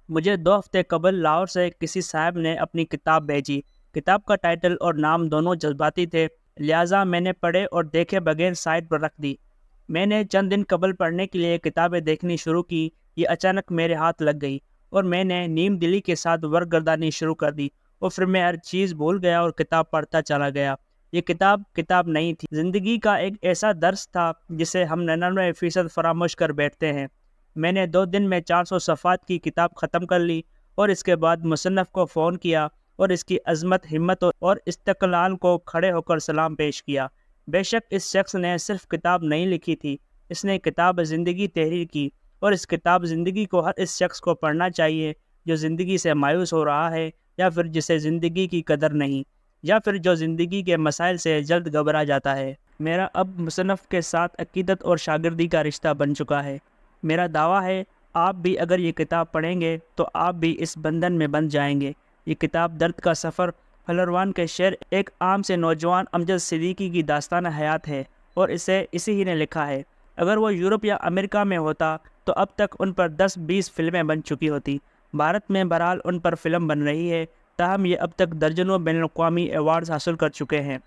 مجھے 2 ہفتے قبل لاہور سے کسی صاحب نے اپنی کتاب بھیجی۔ کتاب کا ٹائٹل اور نام دونوں جذباتی تھے، لہٰذا میں نے پڑھے اور دیکھے بغیر سائٹ پر رکھ دی۔ میں نے چند دن قبل پڑھنے کے لیے کتابیں دیکھنی شروع کی، یہ اچانک میرے ہاتھ لگ گئی اور میں نے نیم دلی کے ساتھ ورق گردانی شروع کر دی، اور پھر میں ہر چیز بھول گیا اور کتاب پڑھتا چلا گیا۔ یہ کتاب نہیں تھی، زندگی کا ایک ایسا درس تھا جسے ہم 99% فراموش کر بیٹھتے ہیں۔ میں نے 2 دن میں 400 صفحات کی کتاب ختم کر لی اور اس کے بعد مصنف کو فون کیا اور اس کی عظمت، ہمت اور استقلال کو کھڑے ہو کر سلام پیش کیا۔ بے شک اس شخص نے صرف کتاب نہیں لکھی تھی، اس نے کتاب زندگی تحریر کی، اور اس کتاب زندگی کو ہر اس شخص کو پڑھنا چاہیے جو زندگی سے مایوس ہو رہا ہے، یا پھر جسے زندگی کی قدر نہیں، یا پھر جو زندگی کے مسائل سے جلد گھبرا جاتا ہے۔ میرا اب مصنف کے ساتھ عقیدت اور شاگردی کا رشتہ بن چکا ہے۔ میرا دعویٰ ہے آپ بھی اگر یہ کتاب پڑھیں گے تو آپ بھی اس بندھن میں بندھ جائیں گے۔ یہ کتاب درد کا سفر، پھلروان کے شعر، ایک عام سے نوجوان امجد صدیقی کی داستان حیات ہے، اور اسے اسی ہی نے لکھا ہے۔ اگر وہ یورپ یا امریکہ میں ہوتا تو اب تک ان پر 10-20 فلمیں بن چکی ہوتی۔ بھارت میں بہرحال ان پر فلم بن رہی ہے، تاہم یہ اب تک درجنوں بین الاقوامی ایوارڈز حاصل کر چکے ہیں۔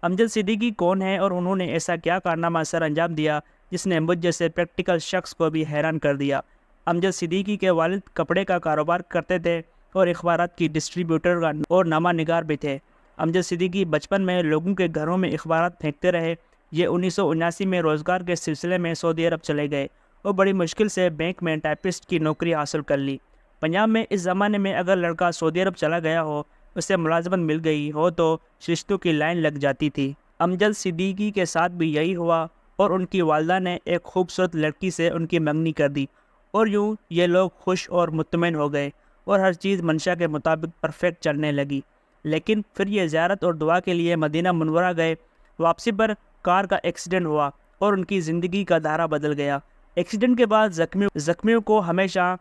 امجد صدیقی کون ہے اور انہوں نے ایسا کیا کارنامہ سر انجام دیا جس نے مجھ جیسے پریکٹیکل شخص کو بھی حیران کر دیا؟ امجد صدیقی کے والد کپڑے کا کاروبار کرتے تھے اور اخبارات کی ڈسٹریبیوٹر اور نامہ نگار بھی تھے۔ امجد صدیقی بچپن میں لوگوں کے گھروں میں اخبارات پھینکتے رہے۔ یہ 1979 میں روزگار کے سلسلے میں سعودی عرب چلے گئے اور بڑی مشکل سے بینک میں ٹائپسٹ کی نوکری حاصل کر لی۔ پنجاب میں اس زمانے میں اگر لڑکا سعودی عرب چلا گیا ہو، اسے ملازمت مل گئی ہو تو رشتوں کی لائن لگ جاتی تھی۔ امجد صدیقی کے ساتھ بھی یہی ہوا، اور ان کی والدہ نے ایک خوبصورت لڑکی سے ان کی منگنی کر دی، اور یوں یہ لوگ خوش اور مطمئن ہو گئے اور ہر چیز منشا کے مطابق پرفیکٹ چلنے لگی۔ لیکن پھر یہ زیارت اور دعا کے لیے مدینہ منورہ گئے۔ واپسی پر کار کا ایکسیڈنٹ ہوا اور ان کی زندگی کا دھارا بدل گیا۔ ایکسیڈنٹ کے بعد زخمیوں کو ہمیشہ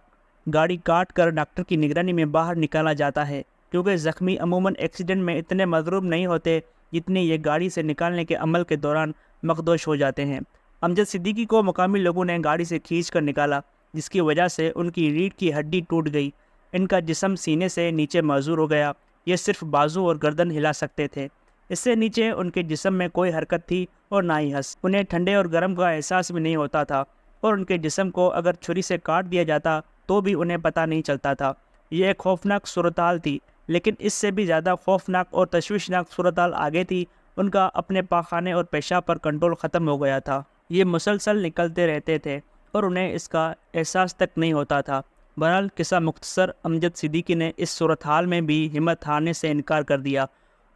گاڑی کاٹ کر ڈاکٹر کی نگرانی میں باہر نکالا جاتا ہے، کیونکہ زخمی عموماً ایکسیڈنٹ میں اتنے مضروب نہیں ہوتے جتنے یہ گاڑی سے نکالنے کے عمل کے دوران مخدوش ہو جاتے ہیں۔ امجد صدیقی کو مقامی لوگوں نے گاڑی سے کھینچ کر نکالا، جس کی وجہ سے ان کی ریڑھ کی ہڈی ٹوٹ گئی۔ ان کا جسم سینے سے نیچے معذور ہو گیا، یہ صرف بازو اور گردن ہلا سکتے تھے۔ اس سے نیچے ان کے جسم میں کوئی حرکت تھی اور نہ ہی حس۔ انہیں ٹھنڈے اور گرم کا احساس بھی نہیں ہوتا تھا، اور ان کے جسم کو اگر چھری سے کاٹ دیا جاتا تو بھی انہیں پتہ نہیں چلتا تھا۔ یہ ایک خوفناک صورتحال تھی، لیکن اس سے بھی زیادہ خوفناک اور تشویشناک صورتحال آگے تھی۔ ان کا اپنے پاخانے اور پیشاب پر کنٹرول ختم ہو گیا تھا۔ یہ مسلسل نکلتے رہتے تھے اور انہیں اس کا احساس تک نہیں ہوتا تھا۔ بہرحال قصہ مختصر، امجد صدیقی نے اس صورتحال میں بھی ہمت ہارنے سے انکار کر دیا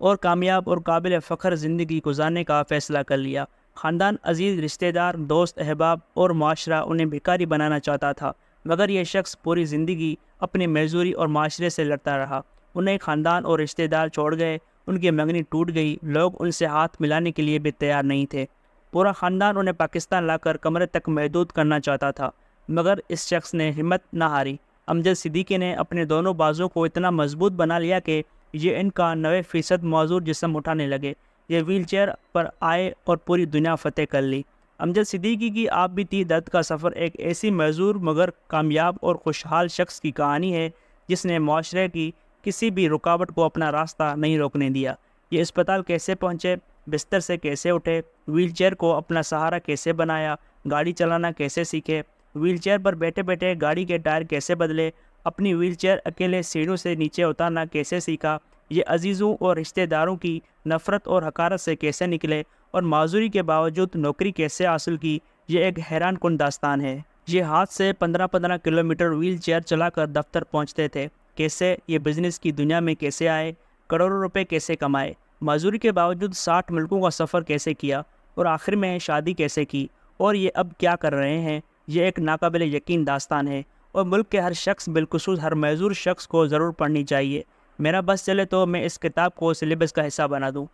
اور کامیاب اور قابل فخر زندگی گزارنے کا فیصلہ کر لیا۔ خاندان، عزیز رشتہ دار، دوست احباب اور معاشرہ انہیں بھکاری بنانا چاہتا تھا، مگر یہ شخص پوری زندگی اپنی معذوری اور معاشرے سے لڑتا رہا۔ انہیں خاندان اور رشتہ دار چھوڑ گئے، ان کی منگنی ٹوٹ گئی، لوگ ان سے ہاتھ ملانے کے لیے بھی تیار نہیں تھے۔ پورا خاندان انہیں پاکستان لا کر کمرے تک محدود کرنا چاہتا تھا، مگر اس شخص نے ہمت نہ ہاری۔ امجد صدیقی نے اپنے دونوں بازوؤں کو اتنا مضبوط بنا لیا کہ یہ ان کا 90% معذور جسم اٹھانے لگے۔ یہ ویل چیئر پر آئے اور پوری دنیا فتح کر لی۔ امجد صدیقی کی آپ بیتی درد کا سفر ایک ایسی معذور مگر کامیاب اور خوشحال شخص کی کہانی ہے جس نے معاشرے کی کسی بھی رکاوٹ کو اپنا راستہ نہیں روکنے دیا۔ یہ اسپتال کیسے پہنچے، بستر سے کیسے اٹھے، ویل چیئر کو اپنا سہارا کیسے بنایا، گاڑی چلانا کیسے سیکھے، ویل چیئر پر بیٹھے بیٹھے گاڑی کے ٹائر کیسے بدلے، اپنی ویل چیئر اکیلے سیڑھیوں سے نیچے اتارنا کیسے سیکھا، یہ عزیزوں اور رشتہ داروں کی نفرت اور حقارت سے کیسے نکلے اور معذوری کے باوجود نوکری کیسے حاصل کی، یہ ایک حیران کن داستان ہے۔ یہ ہاتھ سے 15 کلومیٹر ویل چیئر چلا کر دفتر پہنچتے تھے، کیسے یہ بزنس کی دنیا میں کیسے آئے، کروڑوں روپے کیسے کمائے، معذوری کے باوجود 60 ملکوں کا سفر کیسے کیا، اور آخر میں شادی کیسے کی، اور یہ اب کیا کر رہے ہیں۔ یہ ایک ناقابل یقین داستان ہے، اور ملک کے ہر شخص، بالخصوص ہر معذور شخص کو ضرور پڑھنی چاہیے۔ میرا بس چلے تو میں اس کتاب کو سلیبس کا حصہ بنا دوں۔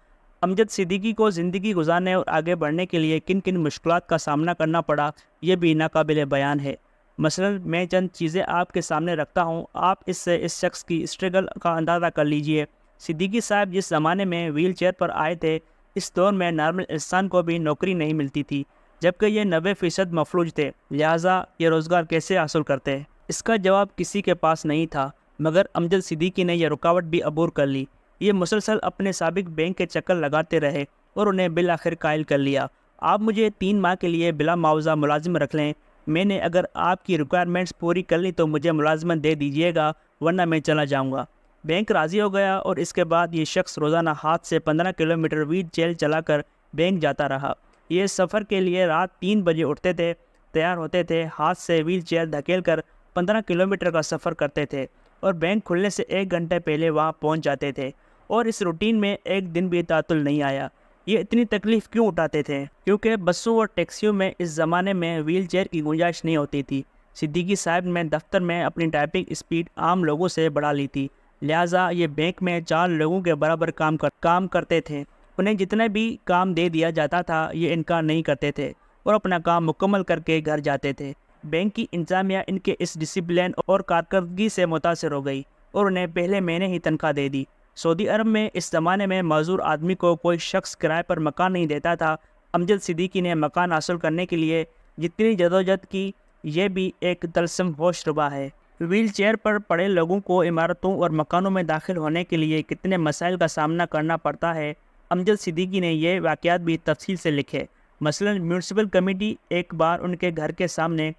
امجد صدیقی کو زندگی گزارنے اور آگے بڑھنے کے لیے کن کن مشکلات کا سامنا کرنا پڑا، یہ بھی ناقابل بیان ہے۔ مثلاً میں چند چیزیں آپ کے سامنے رکھتا ہوں، آپ اس سے اس شخص کی اسٹرگل کا اندازہ کر لیجئے۔ صدیقی صاحب جس زمانے میں ویل چیئر پر آئے تھے، اس دور میں نارمل انسان کو بھی نوکری نہیں ملتی تھی، جبکہ یہ 90% مفلوج تھے، لہٰذا یہ روزگار کیسے حاصل کرتے؟ اس کا جواب کسی کے پاس نہیں تھا، مگر امجد صدیقی نے یہ رکاوٹ بھی عبور کر لی۔ یہ مسلسل اپنے سابق بینک کے چکر لگاتے رہے اور انہیں بالآخر قائل کر لیا، آپ مجھے 3 ماہ کے لیے بلا معاوضہ ملازم رکھ لیں، میں نے اگر آپ کی ریکوائرمنٹس پوری کر لی تو مجھے ملازمت دے دیجیے گا، ورنہ میں چلا جاؤں گا۔ بینک راضی ہو گیا اور اس کے بعد یہ شخص روزانہ ہاتھ سے 15 کلومیٹر ویل چیئر چلا کر بینک جاتا رہا۔ یہ سفر کے لیے رات 3 بجے اٹھتے تھے، تیار ہوتے تھے، ہاتھ سے ویل چیئر دھکیل کر 15 کلومیٹر کا سفر کرتے تھے اور بینک کھلنے سے 1 گھنٹے پہلے وہاں پہنچ جاتے تھے، اور اس روٹین میں ایک دن بھی تعطل نہیں آیا۔ یہ اتنی تکلیف کیوں اٹھاتے تھے؟ کیونکہ بسوں اور ٹیکسیوں میں اس زمانے میں ویل چیئر کی گنجائش نہیں ہوتی تھی۔ صدیقی صاحب نے دفتر میں اپنی ٹائپنگ اسپیڈ عام لوگوں سے بڑھا لی تھی، لہٰذا یہ بینک میں 4 لوگوں کے برابر کام کرتے تھے۔ انہیں جتنا بھی کام دے دیا جاتا تھا یہ انکار نہیں کرتے تھے اور اپنا کام مکمل کر کے گھر جاتے تھے۔ بینک کی انتظامیہ ان کے اس ڈسپلن اور کارکردگی سے متاثر ہو گئی اور انہیں پہلے مہینے ہی تنخواہ دے دی۔ سعودی عرب میں اس زمانے میں معذور آدمی کو کوئی شخص کرائے پر مکان نہیں دیتا تھا۔ امجد صدیقی نے مکان حاصل کرنے کے لیے جتنی جدوجہد کی، یہ بھی ایک طلسم ہوش ربا ہے۔ ویل چیئر پر پڑے لوگوں کو عمارتوں اور مکانوں میں داخل ہونے کے لیے کتنے مسائل کا سامنا کرنا پڑتا ہے، امجد صدیقی نے یہ واقعات بھی تفصیل سے لکھے۔ مثلا میونسپل کمیٹی ایک بار ان کے گھر کے سامنے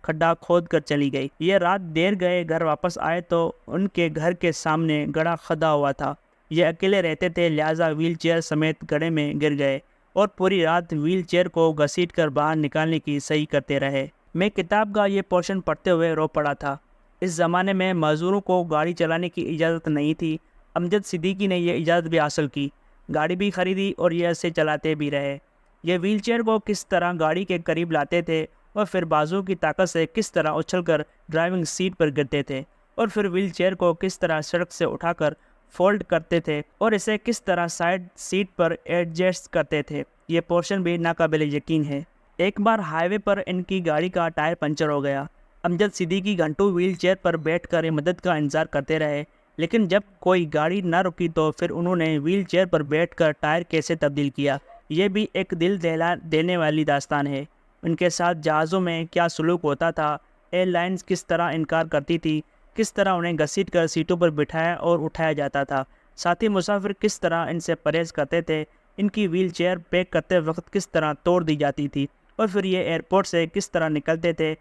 کھڈا کھود کر چلی گئی۔ یہ رات دیر گئے گھر واپس آئے تو ان کے گھر کے سامنے گڑھا کھدا ہوا تھا۔ یہ اکیلے رہتے تھے، لہٰذا ویل چیئر سمیت گڑھے میں گر گئے اور پوری رات ویل چیئر کو گھسیٹ کر باہر نکالنے کی صحیح کرتے رہے۔ میں کتاب کا یہ پورشن پڑھتے ہوئے رو پڑا تھا۔ اس زمانے میں معذوروں کو گاڑی چلانے کی اجازت نہیں تھی۔ امجد صدیقی نے یہ اجازت بھی حاصل کی، گاڑی بھی خریدی اور یہ اسے چلاتے بھی رہے۔ یہ ویل چیئر کو کس طرح گاڑی کے قریب لاتے تھے اور پھر بازو کی طاقت سے کس طرح اچھل کر ڈرائیونگ سیٹ پر گرتے تھے، اور پھر ویل چیئر کو کس طرح سڑک سے اٹھا کر فولڈ کرتے تھے اور اسے کس طرح سائیڈ سیٹ پر ایڈجسٹ کرتے تھے، یہ پورشن بھی ناقابل یقین ہے۔ ایک بار ہائی وے پر ان کی گاڑی کا ٹائر پنچر ہو گیا۔ امجد صدیقی گھنٹوں ویل چیئر پر بیٹھ کر مدد کا انتظار کرتے رہے، لیکن جب کوئی گاڑی نہ رکی تو پھر انہوں نے ویل چیئر پر بیٹھ کر ٹائر کیسے تبدیل کیا، یہ بھی ایک دل دہلا دینے والی داستان ہے۔ ان کے ساتھ جہازوں میں کیا سلوک ہوتا تھا، ایئر لائنز کس طرح انکار کرتی تھی، کس طرح انہیں گھسیٹ کر سیٹوں پر بٹھایا اور اٹھایا جاتا تھا، ساتھی مسافر کس طرح ان سے پرہیز کرتے تھے، ان کی ویل چیئر پیک کرتے وقت کس طرح توڑ دی جاتی تھی، اور پھر یہ ایئرپورٹ سے کس طرح نکلتے تھے،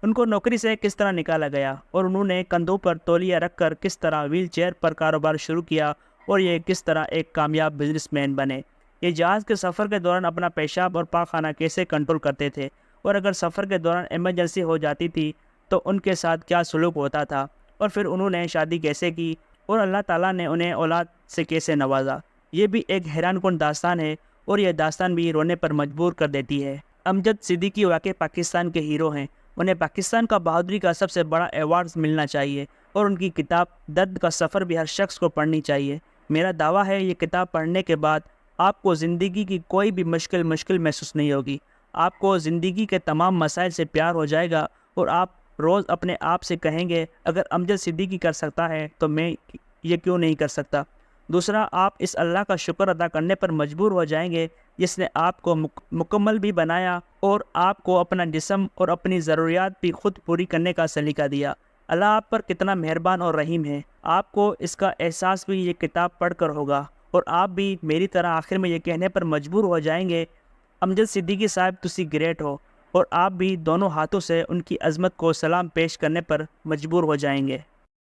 ان کو نوکری سے کس طرح نکالا گیا اور انہوں نے کندھوں پر تولیہ رکھ کر کس طرح ویل چیئر پر کاروبار شروع کیا اور یہ کس طرح ایک کامیاب بزنس مین بنے۔ یہ جہاز کے سفر کے دوران اپنا پیشاب اور پاخانہ کیسے کنٹرول کرتے تھے، اور اگر سفر کے دوران ایمرجنسی ہو جاتی تھی تو ان کے ساتھ کیا سلوک ہوتا تھا، اور پھر انہوں نے شادی کیسے کی اور اللہ تعالیٰ نے انہیں اولاد سے کیسے نوازا، یہ بھی ایک حیران کن داستان ہے اور یہ داستان بھی رونے پر مجبور کر دیتی ہے۔ امجد صدیقی واقعی پاکستان کے ہیرو ہیں، انہیں پاکستان کا بہادری کا سب سے بڑا ایوارڈ ملنا چاہیے، اور ان کی کتاب درد کا سفر بھی ہر شخص کو پڑھنی چاہیے۔ میرا دعویٰ ہے یہ کتاب پڑھنے کے بعد آپ کو زندگی کی کوئی بھی مشکل محسوس نہیں ہوگی، آپ کو زندگی کے تمام مسائل سے پیار ہو جائے گا اور آپ روز اپنے آپ سے کہیں گے اگر امجد صدیقی کر سکتا ہے تو میں یہ کیوں نہیں کر سکتا۔ دوسرا، آپ اس اللہ کا شکر ادا کرنے پر مجبور ہو جائیں گے جس نے آپ کو مکمل بھی بنایا اور آپ کو اپنا جسم اور اپنی ضروریات بھی خود پوری کرنے کا سلیقہ دیا۔ اللہ آپ پر کتنا مہربان اور رحیم ہے۔ آپ کو اس کا احساس بھی یہ کتاب پڑھ کر ہوگا اور آپ بھی میری طرح آخر میں یہ کہنے پر مجبور ہو جائیں گے امجد صدیقی صاحب تسی گریٹ ہو، اور آپ بھی دونوں ہاتھوں سے ان کی عظمت کو سلام پیش کرنے پر مجبور ہو جائیں گے۔